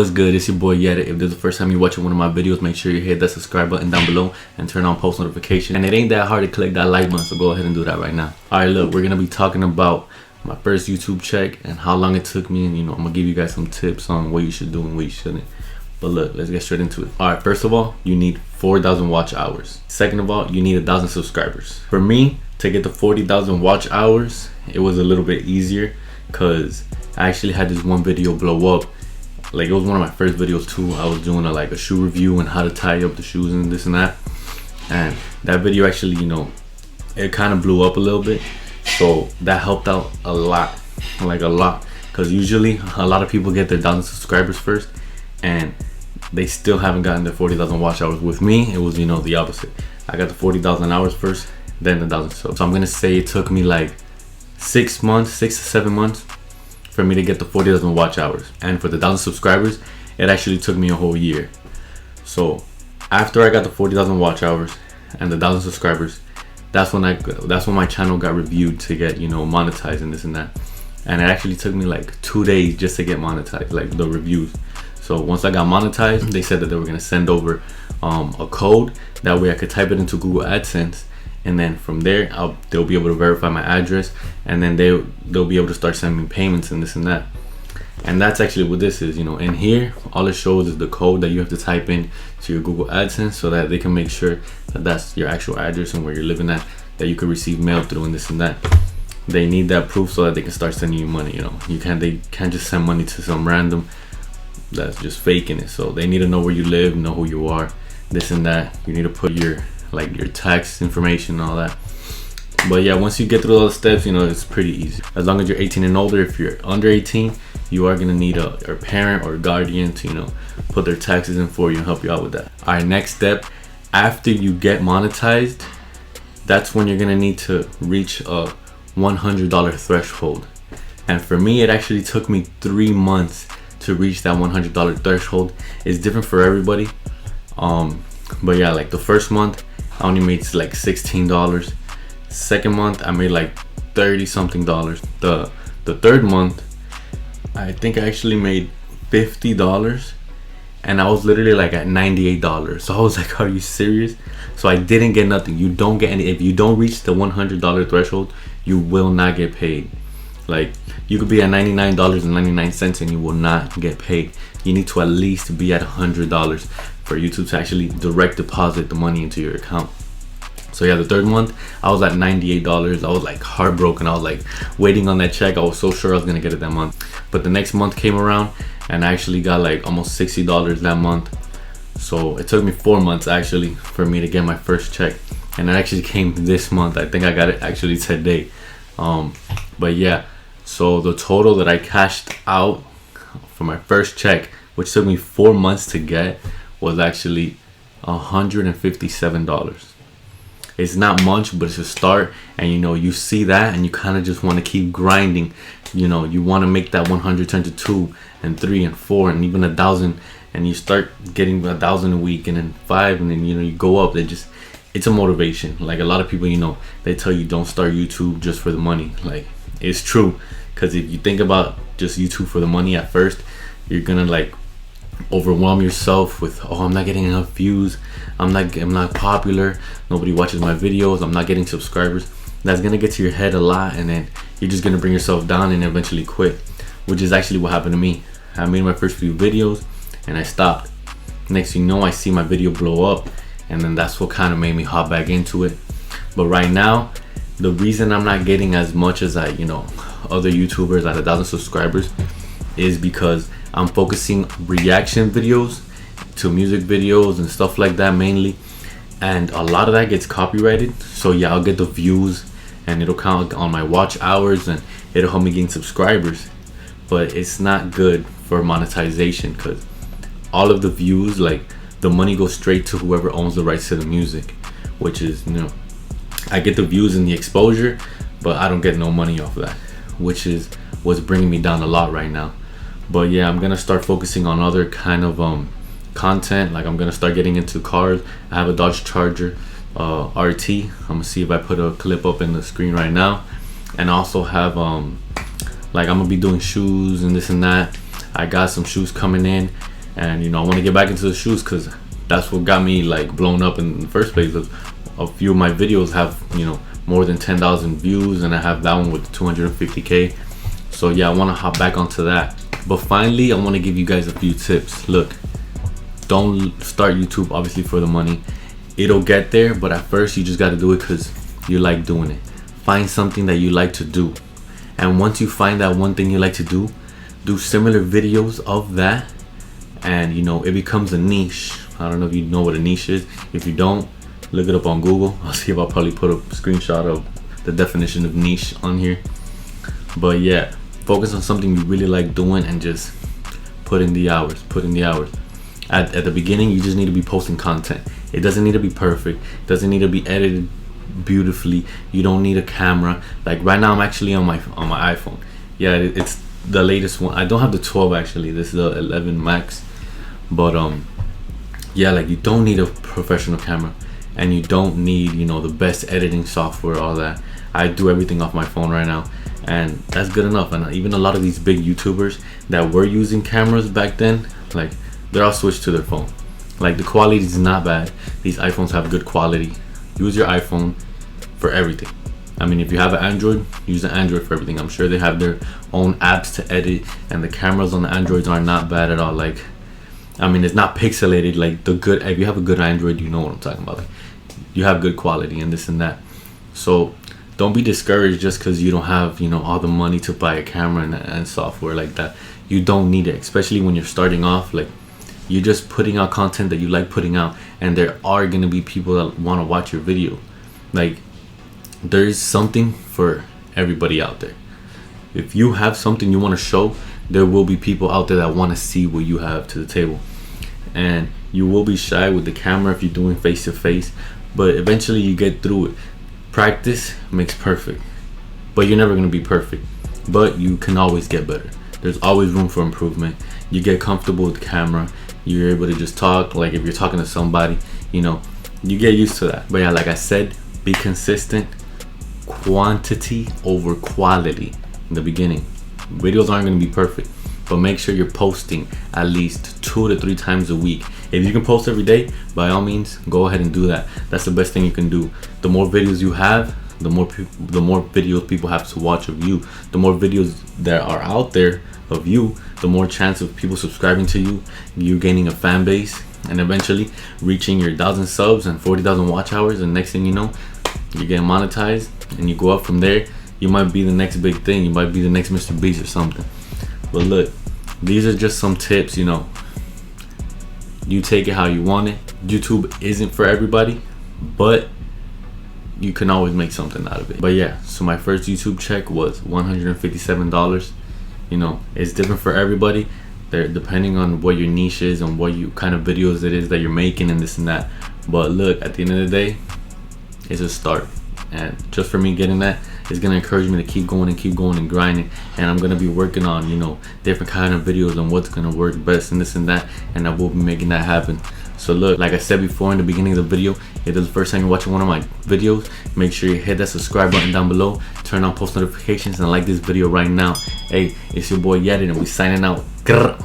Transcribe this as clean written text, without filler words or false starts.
What's good? It's your boy YvngYatted. If this is the first time you're watching one of my videos, make sure you hit that subscribe button down below and turn on post notification. And it ain't that hard to click that like button, so go ahead and do that right now. Alright, look, we're gonna be talking about my first YouTube check and how long it took me, and I'm gonna give you guys some tips on what you should do and what you shouldn't. But look, let's get straight into it. Alright, first of all, you need 4,000 watch hours. Second of all, you need 1,000 subscribers. For me, to get the 40,000 watch hours, it was a little bit easier because I actually had this one video blow up. Like, it was one of my first videos too. I was doing a shoe review and how to tie up the shoes and this and that. And that video actually, it kind of blew up a little bit. So that helped out a lot, like a lot. Because usually a lot of people get their 1,000 subscribers first and they still haven't gotten their 40,000 watch hours. With me, it was, the opposite. I got the 40,000 hours first, then the 1,000 subs. So I'm going to say it took me like 6 to 7 months for me to get the 40,000 watch hours. And for the 1,000 subscribers, it actually took me a whole year. So after I got the 40,000 watch hours and the 1,000 subscribers, that's when my channel got reviewed to get monetized and this and that. And it actually took me like 2 days just to get monetized, like the reviews. So once I got monetized, they said that they were gonna send over a code. That way I could type it into Google AdSense, and then from there they'll be able to verify my address, and then they'll be able to start sending me payments and this and that. And that's actually what this is. In here, all it shows is the code that you have to type in to your Google AdSense so that they can make sure that that's your actual address and where you're living at, that you can receive mail through and this and that. They need that proof so that they can start sending you money. They can't just send money to some random that's just faking it. So they need to know where you live, know who you are, this and that. You need to put your tax information and all that. But yeah, once you get through all the steps, it's pretty easy. As long as you're 18 and older. If you're under 18, you are gonna need a parent or guardian to put their taxes in for you and help you out with that. All right, next step, after you get monetized, that's when you're gonna need to reach a $100 threshold. And for me, it actually took me 3 months to reach that $100 threshold. It's different for everybody. But yeah, like the first month I only made like $16. Second month I made like 30 something dollars. The third month I think I actually made $50, and I was literally like at $98. So I was like, are you serious? So I didn't get nothing. You don't get any. If you don't reach the $100 threshold, you will not get paid. Like, you could be at $99.99 and you will not get paid. You need to at least be at $100 for YouTube to actually direct deposit the money into your account. So yeah, the third month I was at $98. I was like heartbroken. I was like waiting on that check. I was so sure I was gonna get it that month. But the next month came around and I actually got like almost $60 that month. So it took me 4 months actually for me to get my first check, and it actually came this month. I think I got it actually today. But yeah, so the total that I cashed out for my first check, which took me 4 months to get, was actually $157. It's not much, but it's a start. And you see that and you kind of just want to keep grinding. You want to make that 100 turn to 2 and 3 and 4 and even 1,000, and you start getting 1,000 a week and then 5, and then you go up. It's a motivation. Like, a lot of people, they tell you don't start YouTube just for the money. Like, it's true, because if you think about just YouTube for the money at first, you're gonna overwhelm yourself with, oh, I'm not getting enough views, I'm not popular, nobody watches my videos, I'm not getting subscribers. That's gonna get to your head a lot, and then you're just gonna bring yourself down and eventually quit, which is actually what happened to me. I made my first few videos and I stopped. Next thing you know, I see my video blow up, and then that's what kind of made me hop back into it. But right now, the reason I'm not getting as much as other YouTubers at 1,000 subscribers is because I'm focusing reaction videos to music videos and stuff like that mainly, and a lot of that gets copyrighted. So yeah, I'll get the views and it'll count on my watch hours and it'll help me gain subscribers, but it's not good for monetization because all of the views, the money goes straight to whoever owns the rights to the music, which is, I get the views and the exposure, but I don't get no money off of that, which is what's bringing me down a lot right now. But yeah, I'm gonna start focusing on other kind of content. Like, I'm gonna start getting into cars. I have a Dodge Charger RT. I'm gonna see if I put a clip up in the screen right now. And I also have I'm gonna be doing shoes and this and that. I got some shoes coming in, And you know, I want to get back into the shoes because that's what got me like blown up in the first place. A few of my videos have, you know, more than 10,000 views, and I have that one with 250k. So yeah, I want to hop back onto that. But finally, I want to give you guys a few tips. Look, don't start YouTube obviously for the money. It'll get there, but at first you just got to do it because you like doing it. Find something that you like to do, and once you find that one thing you like to do similar videos of that, and you know, it becomes a niche. I don't know if you know what a niche is. If you don't, look it up on Google. I'll see if I'll probably put a screenshot of the definition of niche on here. But yeah, focus on something you really like doing and just put in the hours. At the beginning, you just need to be posting content. It doesn't need to be perfect. It doesn't need to be edited beautifully. You don't need a camera. Like right now, I'm actually on my iPhone. Yeah, it's the latest one. I don't have the 12 actually. This is the 11 Max. But yeah, like you don't need a professional camera, and you don't need, you know, the best editing software, all that. I do everything off my phone right now, and that's good enough. And even a lot of these big YouTubers that were using cameras back then, like they're all switched to their phone. Like the quality is not bad. These iPhones have good quality. Use your iPhone for everything. I mean, if you have an Android, use an Android for everything. I'm sure they have their own apps to edit, and the cameras on the Androids are not bad at all. Like, I mean, it's not pixelated. Like the good, if you have a good Android, you know what I'm talking about. Like, you have good quality and this and that. So don't be discouraged just because you don't have, you know, all the money to buy a camera and software like that. You don't need it, especially when you're starting off. Like, you're just putting out content that you like putting out, and there are gonna be people that want to watch your video. Like, there is something for everybody out there. If you have something you want to show, there will be people out there that want to see what you have to the table. And you will be shy with the camera if you're doing face to face, but eventually you get through it. Practice makes perfect, but you're never going to be perfect, but you can always get better. There's always room for improvement. You get comfortable with the camera, you're able to just talk. Like if you're talking to somebody, you know, you get used to that. But yeah, like I said, be consistent. Quantity over quality in the beginning. Videos aren't going to be perfect, but make sure you're posting at least 2 to 3 times a week. If you can post every day, by all means, go ahead and do that. That's the best thing you can do. The more videos you have, the more videos people have to watch of you. The more videos that are out there of you, the more chance of people subscribing to you, you gaining a fan base, and eventually reaching your 1,000 subs and 40,000 watch hours. And next thing you know, you're getting monetized, and you go up from there. You might be the next big thing. You might be the next Mr. Beast or something. But look, these are just some tips, you know. You take it how you want it. YouTube isn't for everybody, but you can always make something out of it. But yeah, so my first YouTube check was $157. You know, it's different for everybody. They're depending on what your niche is and what you kind of videos it is that you're making and this and that. But look, at the end of the day, it's a start. And just for me getting that, it's gonna encourage me to keep going and grinding. And I'm gonna be working on, you know, different kind of videos and what's gonna work best and this and that, and I will be making that happen. So look, like I said before in the beginning of the video, if this is the first time you're watching one of my videos, make sure you hit that subscribe button down below, turn on post notifications, and like this video right now. Hey, it's your boy Yatted, and we signing out. Grrr.